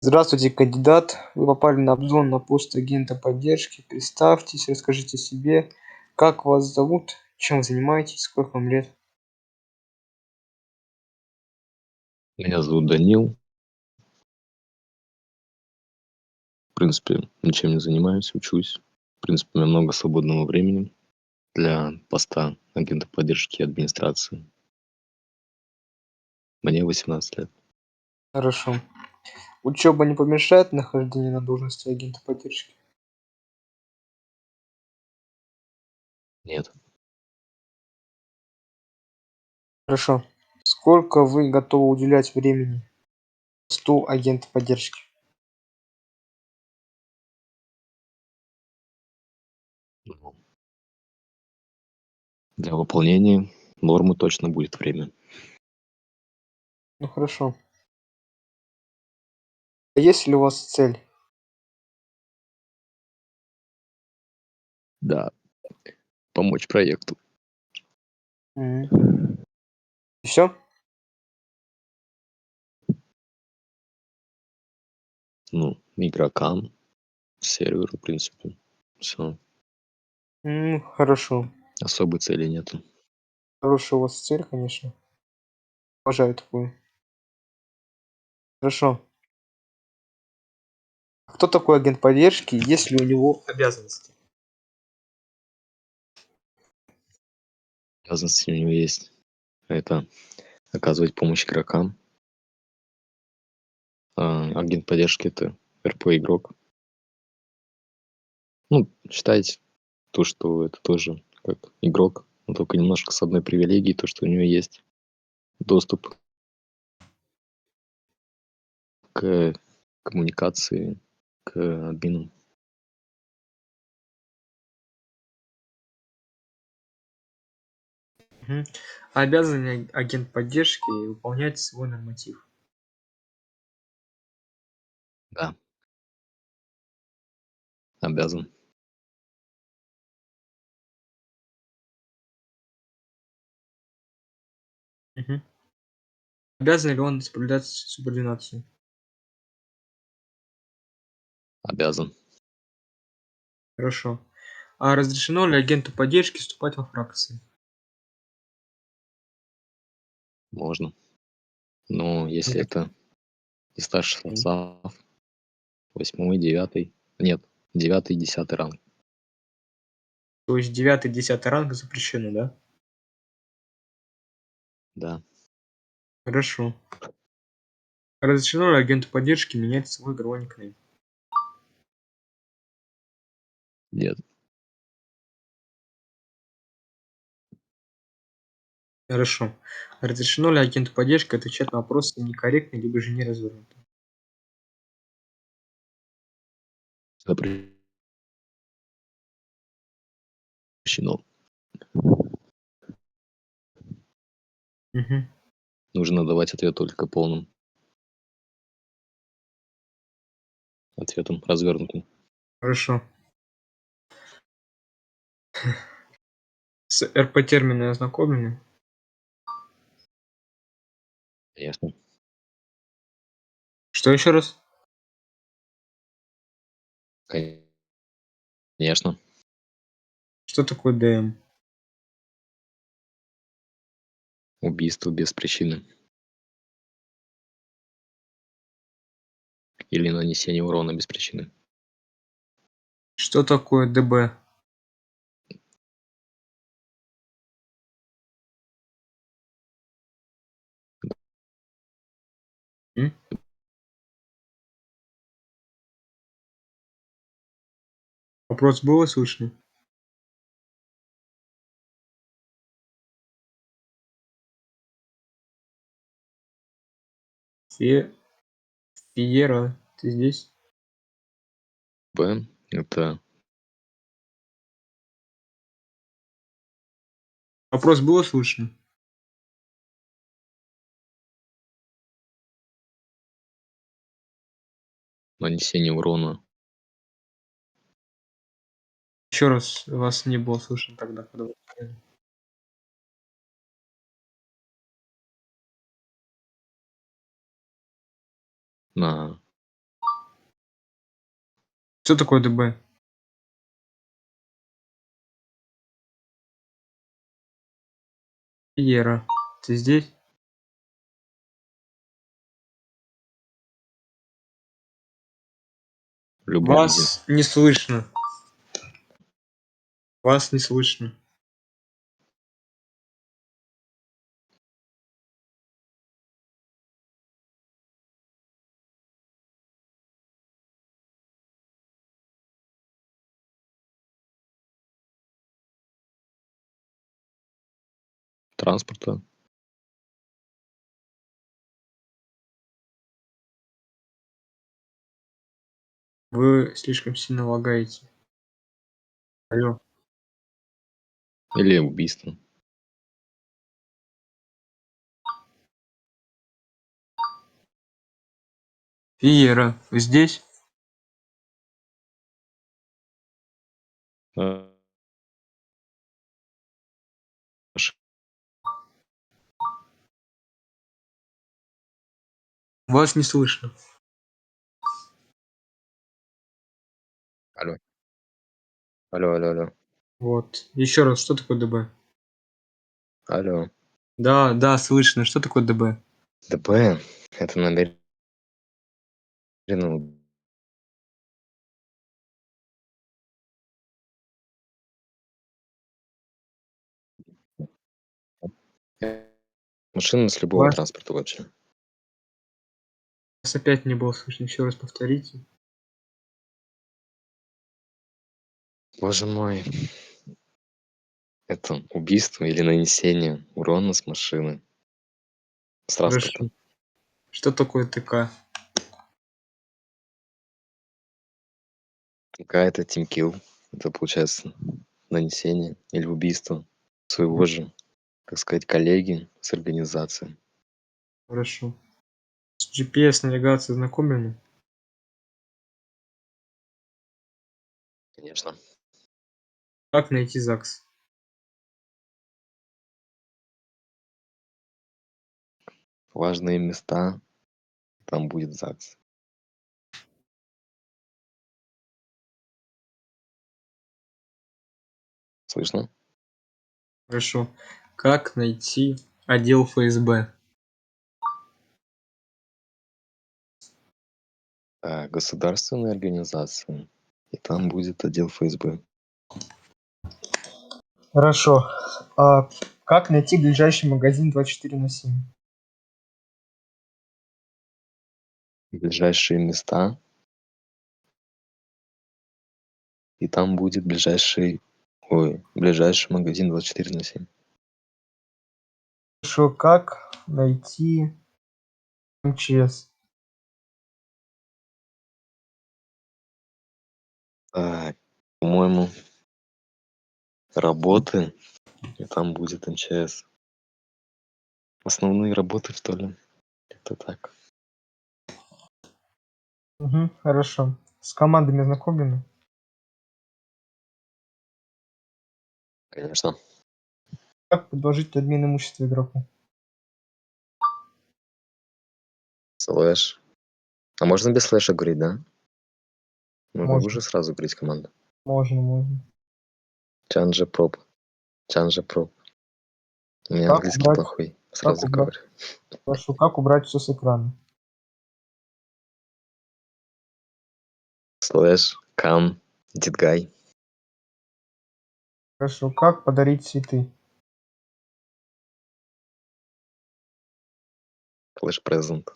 Здравствуйте, кандидат. Вы попали на обзор на пост агента поддержки. Представьтесь, расскажите о себе, как вас зовут, чем вы занимаетесь, сколько вам лет. Меня зовут Данил. В принципе, ничем не занимаюсь, учусь. В принципе, у меня много свободного времени для поста агента поддержки и администрации. Мне 18 лет. Хорошо. Учеба не помешает нахождению на должности агента поддержки? Нет. Хорошо. Сколько вы готовы уделять времени посту агента поддержки? Ну, для выполнения нормы точно будет время. Ну хорошо. А есть ли у вас цель? Да, помочь проекту. Мгм. И все? Ну, игрокам, серверу, в принципе. Все. Хорошо. Особой цели нету. Хорошая у вас цель, конечно. Уважаю такую. Хорошо. Кто такой агент поддержки, есть ли у него обязанности? Обязанности у него есть. Это оказывать помощь игрокам. Агент поддержки — это РП-игрок. Ну, считайте то, что это тоже как игрок, но только немножко с одной привилегией, то, что у него есть доступ к коммуникации, к админам. Мгм. Обязан ли агент поддержки выполнять свой норматив? Да, обязан. Мгм. Обязан ли он соблюдать субординацию? Обязан. Хорошо. А разрешено ли агенту поддержки вступать во фракции? Можно. Но если это не старший Мгм. состав, 8-й, 9-й, нет, 9-й, 10-й ранг. То есть 9, 10 ранг запрещены, да? Да, Хорошо. Разрешено ли агенту поддержки менять свой игровой никнейм? нет, Хорошо. Разрешено ли агенту поддержки отвечать на вопросы некорректно либо же неразвернуто? запрещено. Мгм. Нужно давать ответ только полным ответом, развернутым. Хорошо. С РП-терминой ознакомлены? Конечно. Что еще раз? Конечно. Что такое ДМ? Убийство без причины или нанесение урона без причины. Что такое ДБ? М? Вопрос было слышно? Фе Фиера, ты здесь? Б — это Вопрос было слышно? нанесение урона Еще раз, вас не было слышно тогда, когда вы говорили. на Что такое ДБ? Ера, ты здесь? В любом виде. Вас не слышно. Вас не слышно. Транспорта. Вы слишком сильно лагаете. Алло. Или убийства. Фиера, вы здесь? А, Вас не слышно. Алло. Алло, алло, алло. Вот. Еще раз, что такое ДБ? Алло. Да, да, слышно. Что такое ДБ? ДП — это намеренно машина с любого Вас, транспорта вообще. вас опять не было слышно. Еще раз повторите. Боже мой. Это убийство или нанесение урона с машины, с транспорта. Хорошо. Что такое ТК? Какая-то тимкилл. Это получается нанесение или убийство своего же, так сказать, коллеги с организацией. Хорошо. С GPS-навигацией знакомлены? Конечно. Как найти ЗАГС? Важные места, там будет ЗАГС. Слышно? Хорошо. Как найти отдел ФСБ? Государственные организации. И там будет отдел ФСБ. Хорошо. А как найти ближайший магазин 24/7? Ближайшие места. И там будет ближайший магазин 24/7. Хорошо. Как найти МЧС? По-моему, работы. И там будет МЧС. Основные работы, что ли? Это так. Угу, хорошо. С командами ознакомлены? Конечно. Как предложить обмен имущества игроку? Слэш. А можно без слэша говорить, да? Ну, могу Можно, же сразу говорить команду. можно. Чанжа проб. Чанжа проб. У меня Как английский убрать, плохой. как Сразу убрать, говорю. хорошо, как убрать все с экрана? Слэш. Кам. Дидгай. Хорошо, как подарить цветы? Флэш презент.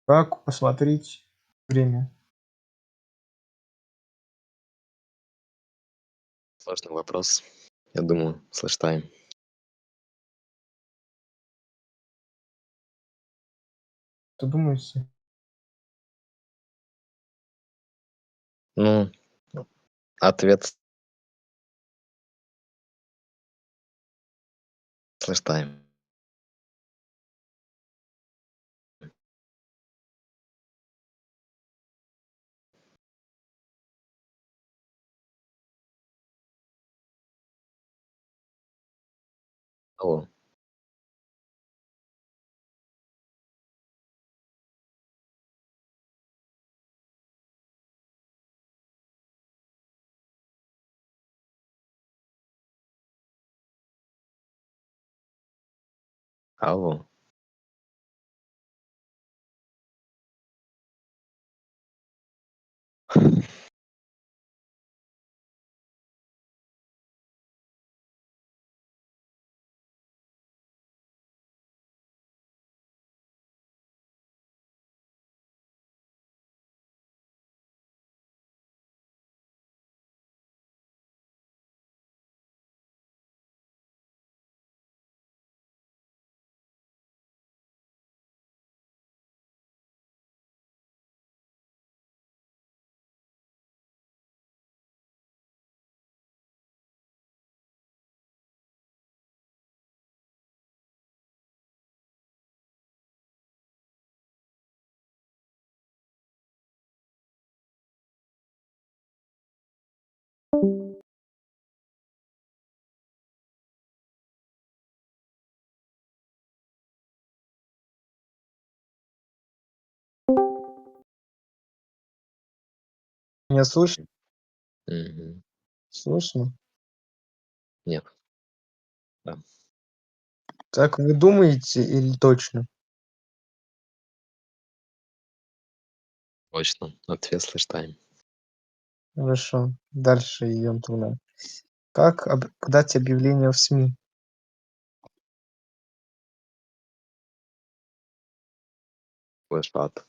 Как посмотреть время? Сложный вопрос. Я думаю, слэш тайм. Что думаете? Ну, ответ слэш тайм. Алло. Алло. Меня слышно? Мгм. Слышно? Нет. Да. Так вы думаете или точно? Точно. Ответ слэш-тайм. Хорошо. Дальше идем тогда. Как подать объявление в СМИ? Флэш-пад.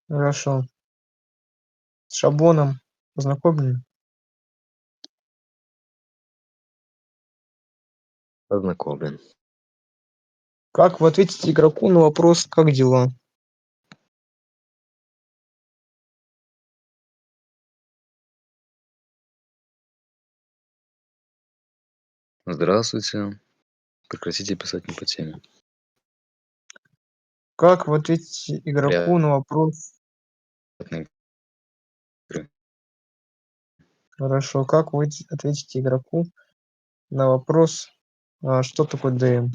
Хорошо. С шаблоном ознакомлены? Ознакомлен. Как вы ответите игроку на вопрос «Как дела?» Здравствуйте. Прекратите писать не по теме. Как вы ответите игроку на вопрос Приятной игры. Хорошо. Как вы ответите игроку на вопрос что такое ДМ?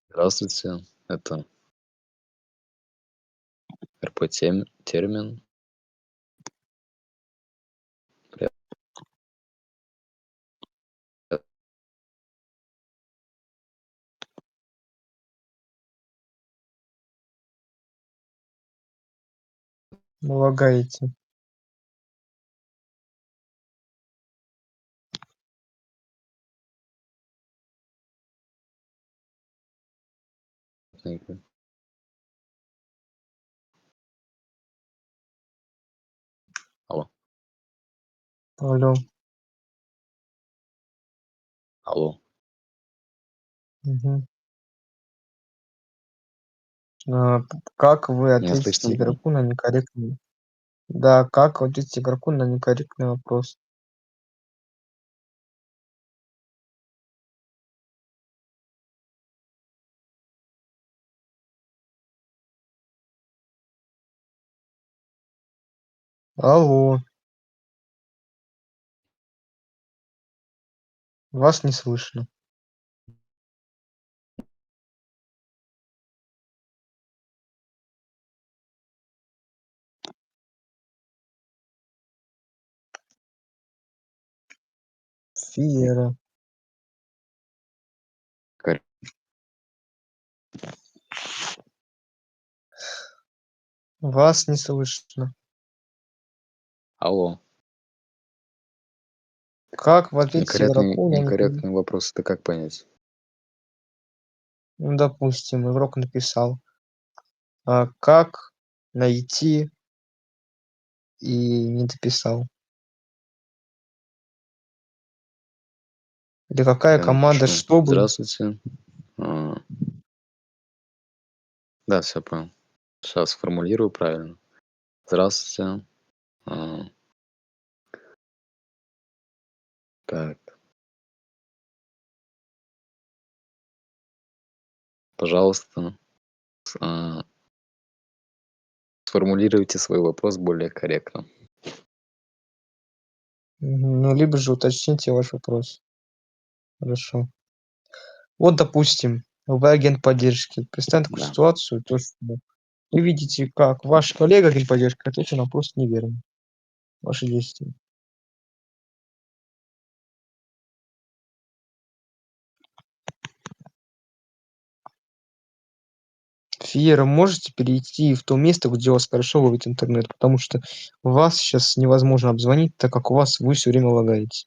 Здравствуйте. Это термин. Лагаете. Приятной игры. Алло. Алло. Алло. Мгм. Как вы Меня слышно ответите было? игроку на некорректный Да, как вы ответите игроку на некорректный вопрос? Алло. Вас не слышно. Фиера. Кор- Вас не слышно. Алло. Как вы ответите Некорректный, игроку на некорректный вопрос. Это как понять? Ну, допустим, игрок написал, как найти и не дописал. Или какая Я команда, напишу. чтобы. Здравствуйте. А, Да, все понял. Сейчас сформулирую правильно. Здравствуйте. А, Так, пожалуйста, а, сформулируйте свой вопрос более корректно. Ну, либо же уточните ваш вопрос. Хорошо. Вот, допустим, вы агент поддержки. Представим такую Да. ситуацию, то, что вы видите, как ваш коллега агент поддержки ответил на вопрос неверно. Ваши действия. Фиера, можете перейти в то место, где у вас хорошо ловит интернет, потому что вас сейчас невозможно обзвонить, так как вы все время лагаете.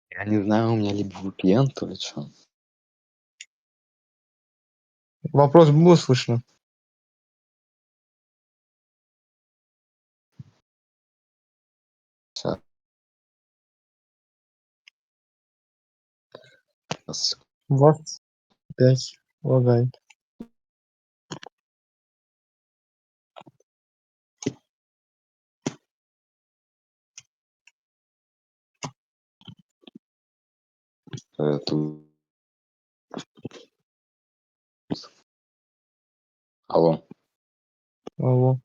Я не знаю, у меня либо VPN, то ли что. Вопрос был слышно? Сейчас. У вас опять лагает. Тут. Алло. Алло.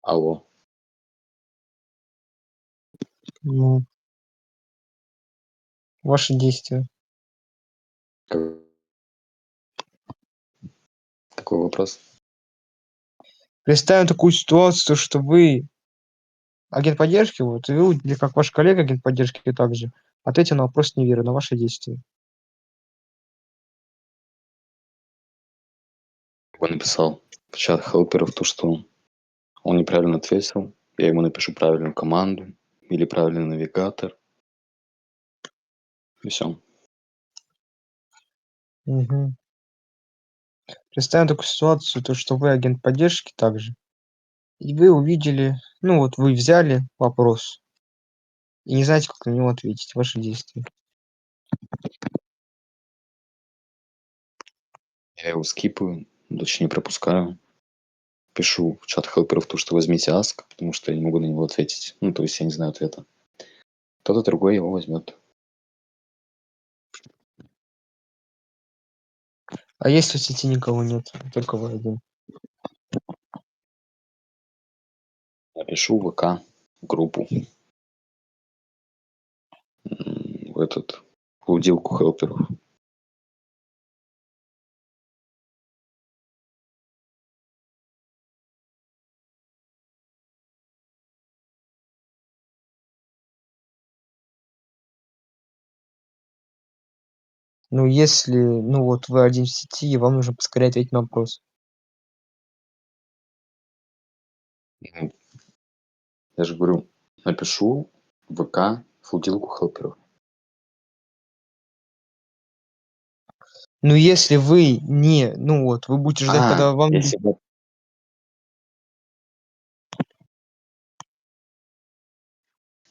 Алло. Ну, ваши действия. Как- Какой вопрос? Представим такую ситуацию, что вы агент поддержки, вот, и вы, или как ваш коллега агент поддержки также, ответьте на вопрос неверно, на ваши действия. Я написал в чат хелперов то, что он неправильно ответил. Я ему напишу правильную команду или правильный навигатор. И все. Мгм. Представим такую ситуацию, то, что вы агент поддержки также, и вы увидели, ну вот вы взяли вопрос и не знаете, как на него ответить, ваши действия. Я его скипаю, точнее пропускаю. Пишу в чат хелперов то, что возьмите аск, потому что я не могу на него ответить. Ну, то есть я не знаю ответа. Кто-то другой его возьмет. А если в сети никого нет, только вы один? Напишу в ВК группу. В этот в уделку хелперов. Ну, если, ну вот вы один в сети, и вам нужно поскорее ответить на вопрос. Ну, я же говорю, напишу в ВК в уделку хелперов. Ну, если вы не, ну вот, вы будете ждать, когда вам если бы...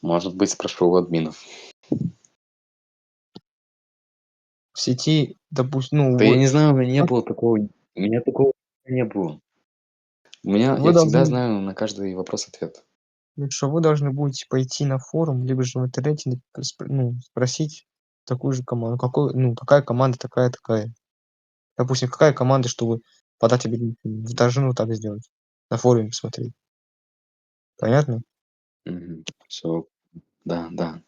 Может быть, спрошу у админов. в сети, допустим, ну, Да я вы, не знаю, у меня не было такого. У меня такого не было. Я вы всегда должны, знаю на каждый вопрос ответ. ну, что вы должны будете пойти на форум, либо же в интернете, ну, спросить такую же команду, какой, ну, какая команда такая. Допустим, какая команда, чтобы подать объявление? Вы должны вот так сделать. На форуме посмотреть. Понятно? Все, да, да,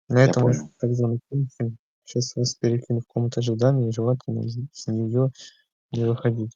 На я этом наш понял. так закончим. Сейчас вас перекину в комнату ожидания и желательно с нее не выходить.